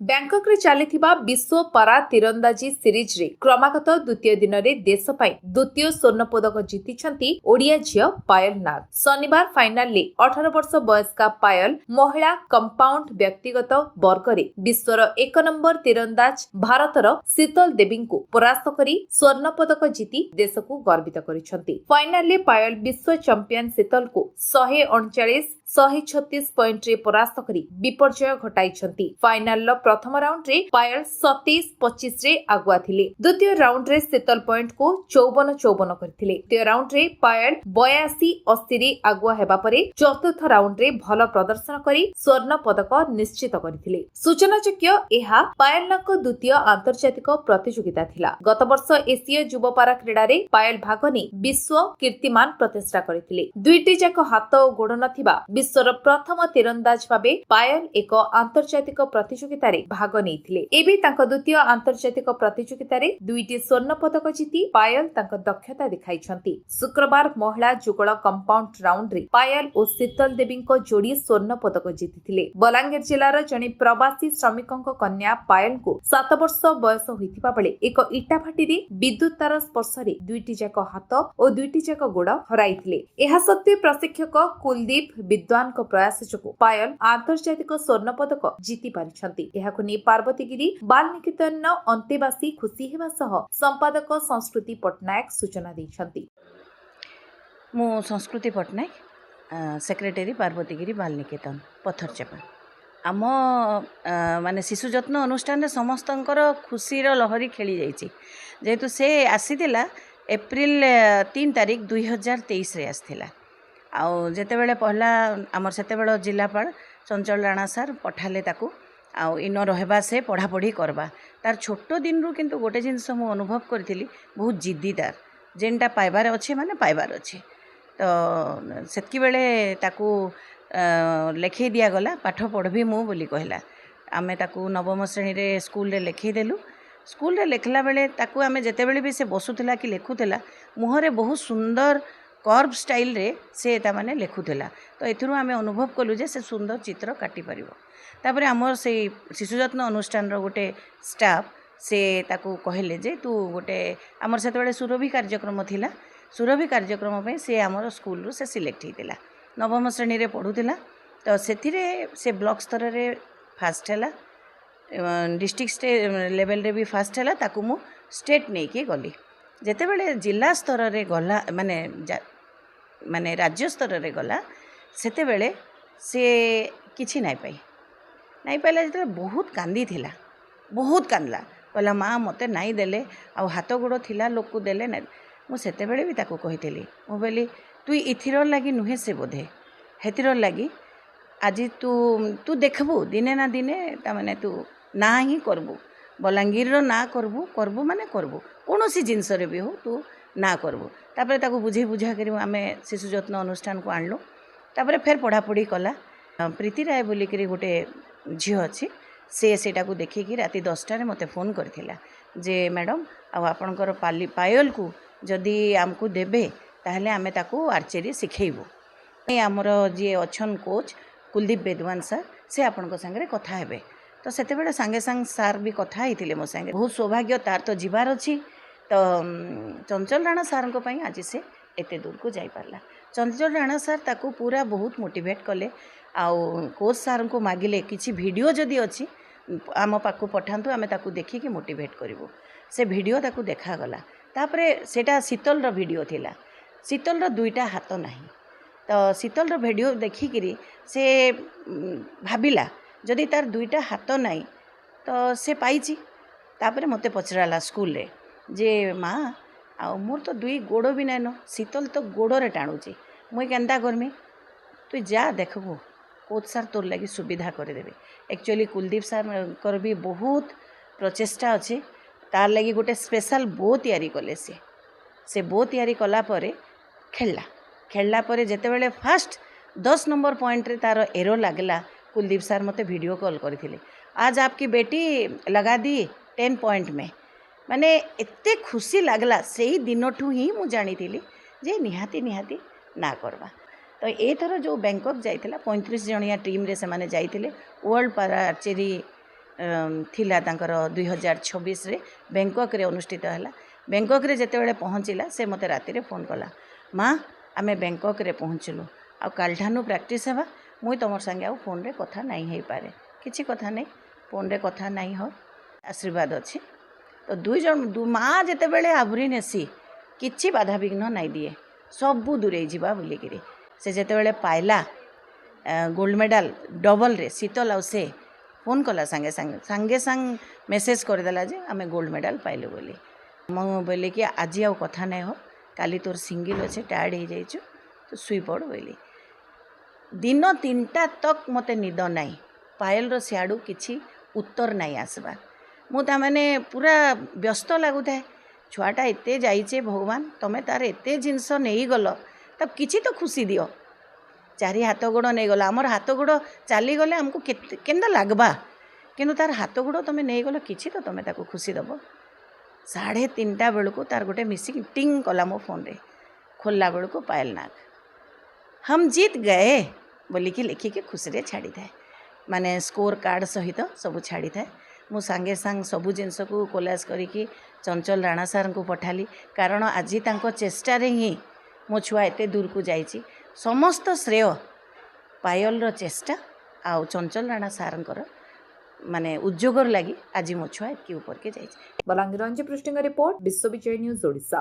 Bangkok रे चलीथिबा विश्व पारा तीरंदाजी सीरीज रे क्रमागत द्वितीय दिन रे देश पई द्वितीय स्वर्ण पदक जीतिछंती ओडिया झियो पायल नाग। शनिवार फाइनल ले 18 वर्ष बयस्का पायल महिला कंपाउंड व्यक्तिगत वर्ग रे विश्वर 1 नंबर तीरंदाज भारतर शीतल देवी को परास्त करी स्वर्ण पदक जीति देश को गर्वित करिसंती। फाइनल ले पायल विश्व चैंपियन शीतल को 139-136 पॉइंट रे परास्त करी विपर्जय घटाइछंती। फाइनल प्रथम राउंड रे पायल 27-25 रे आगुआ थिले। द्वितीय राउंड रे शीतल पॉइंट को 54-54 करथिले। तृतीय राउंड रे पायल 82-80 रे आगुआ हेबा परे चतुर्थ राउंड रे भल प्रदर्शन करी स्वर्ण पदक निश्चित करथिले। सूचनायोग्य एहा पायलक द्वितीय आंतर्जातिक प्रतियोगिता थिला। गत वर्ष एशिया युवा पारा क्रीडा रे पायल भाग नै विश्व कीर्तिमान प्रतिष्ठा करथिले। दुईटी जाक हाथ ओ गोड़ नथिबा विश्वर प्रथम तीरंदाज भाबे पायल एक आंतर्जातिक प्रतियोगिता भाग नहीं। एबे तांको द्वितीय आंतर्जातिक प्रतियोगिता रे दुईटी स्वर्ण पदक जीति पायल तांको दक्षता दिखाइछंती। शुक्रवार महिला जुगल कंपाउंड राउंड रे पायल और शीतल देवी को जोड़ी स्वर्ण पदक जीतिथिले। बलांगीर जिलार जने प्रवासी श्रमिकଙ୍କ कन्या पायल को 7 वर्ष बयस होइथिबा बेले एक इटा भाटी रे विद्युत तार स्पर्श रे दुईटी जाक हाथ और दुईटी जाक गोड़ हराइथिले। एहा सत्वे प्रशिक्षक कुलदीप विद्वान को प्रयास जोगु पायल आंतर्जातिक स्वर्ण पदक जीति पारिछंती। एहाकु नै पार्वतीगिरी बाल निकेतन अंतेवासी खुशी हेबा सह संपादक संस्कृति पटनायक सूचना दैछंती। मु संस्कृति पटनायक सेक्रेटरी पार्वतीगिरी बाल निकेतन पथरचेपा। आम माने शिशु जत्न अनुष्ठान रे समस्तंकर खुशीर लहरी खेली जाइछि। जेहेतु से आसीथिला एप्रिल 3 तारिख 2023 रे आसीथिला। आउ जेतेबेले पहला आमर सेतेबेले जिलापाल चंचल राणा सार पठाले ताकू आउ इन रहबा से पढ़ापढ़ी करबा तार छोट दिन रु किंतु गोटे जिनस मु अनुभव करथिली बहुत जिद्दीदार जेनटा पाइबार अच्छे माने पाइबार अच्छे। तो सेतकी बेले ताकू लेखै दिया गला पाठ पढ़बी मु बोली कहला। आमे ताकू नवम श्रेणी रे स्कूल रे लेखै देलु। स्कूल रे लेखला बेले ताकू आमे जेतेबेले भी से बसुथिला कि लेखुथिला मुहरे बहुत सुंदर कर्व स्टाइल रे से ता माने लेखुथिला। तो एथुरु आमे अनुभव कलु जे से सुंदर चित्र काटी परिबो। तापर आमर से शिशु जत्न अनुष्ठान रो गोटे स्टाफ से ताकू कहले जे तू गोटे आमर सेतेबेले सुरभि कार्यक्रम थिला। सुरभि कार्यक्रम पे से आमर स्कूल रो से सिलेक्ट हितिला। नवम श्रेणी रे पढुथिला। तो सेथिरे से ब्लॉक स्तर रे फास्ट हैला। डिस्ट्रिक्ट लेवल रे भी फास्ट हैला। ताकू मु स्टेट नै के गली। जेतेबेले जिला स्तर रे गला माने राज्य स्तर रे गला सेतेबेले से किछि नाइ पाइला। जेते बहुत कांदी थिला। बहुत कांदला कहला माँ मते नाइ देले आ हाथ गोड़ थिला लोक को देले ना। मु सेतेबेले भी ताको कहितली मु बोली तू इथिर लागी नुहे से बोधे हेतिर लागी आज तू तू देखबू दिने ना दिने ता माने तू ना ही करबू बलांगीर रो ना करबू माने करबू कोनोसी जिंस रे भी हो तू ना करबू। तापर ताको बुझे बुझा करी आमे शिशु जत्न अनुष्ठान को आणलो। तापर फेर पढ़ा पढ़ी कला। प्रीति राय बोली करी गोटे झील अच्छी से सेटा को देखिकी राति 10टार मते फोन करथिला जे मैडम आपणकर पायल को जदि आमको देबे ताहले आमे ताको आर्चरी सिखेइबो। आमर जे अछन कोच कुलदीप विद्वान सर से आपणको संगे कथा हेबे। तो सेतेबेले संगे संग सार भी कथा हिथिले मो संगे। बहुत सौभाग्य तार तो जीवार अछि। तो चंचल राणा सार को पई आज से एते दूर को जाई पारला। चंचल राणा सार ताको पूरा बहुत मोटिवेट कले। आउ कोच सार को मागिले किछि वीडियो जदि अछि आम पाखु पठांतु आमे ताकू देखिकी मोटिवेट करिवो। से वीडियो ताकू देखा गला। तापरे सेटा शीतल रो वीडियो थिला। शीतल रो दुईटा हाथ नाही। तो शीतल रो वीडियो देखिकी से भाबिला जदि तार दुईटा हाथ नाही तो से पाइछि। तापरे मते पचराला स्कूल रे जे माँ आ मोर तो दुई गोड़ भी नाइनो शीतल तो गोड़ रे टाणुची मुई केंता करमी तू जा देखबो कोच सार तोर लगी सुविधा करदेवे। एक्चुअली कुलदीप सार भी बहुत प्रचेष्टा अच्छे तार लगी गोटे स्पेशल बो तैयारी कले से बो तैयारी कला परे खेलला परे जेतेबेले फास्ट 10 नंबर पॉइंट रे तार एरो लागला कुलदीप सार मते वीडियो कॉल करथिले आज आपकी बेटी लगा दी 10 पॉइंट में माने एते खुशी लागला। से ही दिनठू ही मु जानी थिली जे निहाती ना करबा। तो ये थर जो बैंकॉक जाइथिला 35 जणिया टीम रे से माने जाइथिले वर्ल्ड पारा आर्चरी थिला तांकर 2026 रे बैंकॉक रे अनुष्ठित हैला। बैंकॉक रे जेतेबेले पहुँचला से मते राति रे फोन कला, माँ आमे बैंकॉक रे पहुँचलु आ कालठानु प्रैक्टिस हेबा, मुई तुम संगे आ फोन रे कथा नहीं हो पारे, किछि कथा नहीं फोन रे कथा नहीं हो, आशीर्वाद अच्छी। तो दुई जन माँ जेतेबेले आबरी नेसी किछि बाधा विघ्न नहीं दिए, सबू दूरे जीवा बोलिकी से जेतेबेले पाइला गोल्ड मेडल डबल रे शीतल आ से फोन कला संगे संग मेसेज करदेला जे आमे गोल्ड मेडल पाइलु बोली। मु बोले कि आज आउ कथा नहीं हो, काली तोर सिंगल अच्छे टायर्ड हो जाइछु तो सुई पड़ बोली। दिन 3टा तक मते निद नहीं, पायल रो सियाडू किछि उत्तर नहीं आसबा, मु ता माने पूरा व्यस्त लगुଥାଏ। छुआटा एते जाइचे भगवान तमे तार एते जिनस नहीं गल, तब किछि तो खुशी दियो। चारि हाथ गोड़ नहीं गला, आमर हाथ गोड़ चली गले आमको केन्दा लागबा, किंतु तार हाथ गोड़ तमे नहीं गल किछि तो तमे ताको खुशी दबो। 3:30 बेलू तार गोटे मिसिंग टिंग कला मो फोन रे, खोलला बेलू पायल नाग हम जीत गए बोलिकी लिखिकी खुशी रे छाड़ी थाए, माने स्कोर कार्ड सहित सब छाड़ी थाए। मु सांगे सांग सबू जिनस को कोलाज करिकी चंचल राणा सार को पठाली, कारण आज तांको चेष्टा रे ही मो छुआ एते दूर को जाइछि। समस्त श्रेय पायल रो चेष्टा आ चंचल राणा सारंकर माने उद्योगर लगी आज मो छुआ एतकी ऊपर के जाइछि। बलांगीर रंजी पृष्ठिंग रिपोर्ट, विश्व विजय न्यूज ओडिशा।